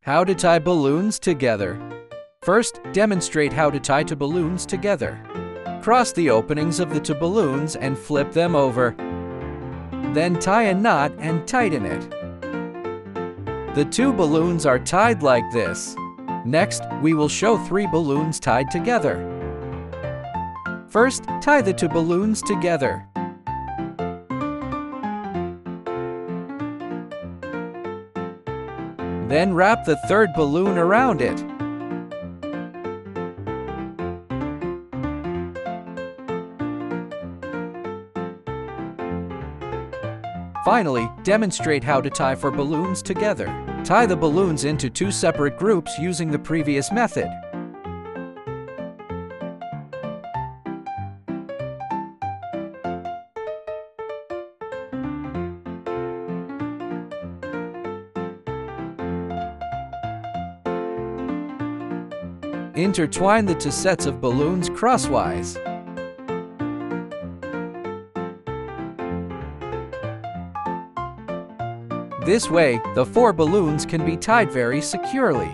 How to tie balloons together. First, demonstrate how to tie two balloons together. Cross the openings of the two balloons and flip them over. Then tie a knot and tighten it. The two balloons are tied like this. Next, we will show three balloons tied together. First, tie the two balloons together. Then wrap the third balloon around it. Finally, demonstrate how to tie four balloons together. Tie the balloons into two separate groups using the previous method. Intertwine the two sets of balloons crosswise. This way, the four balloons can be tied very securely.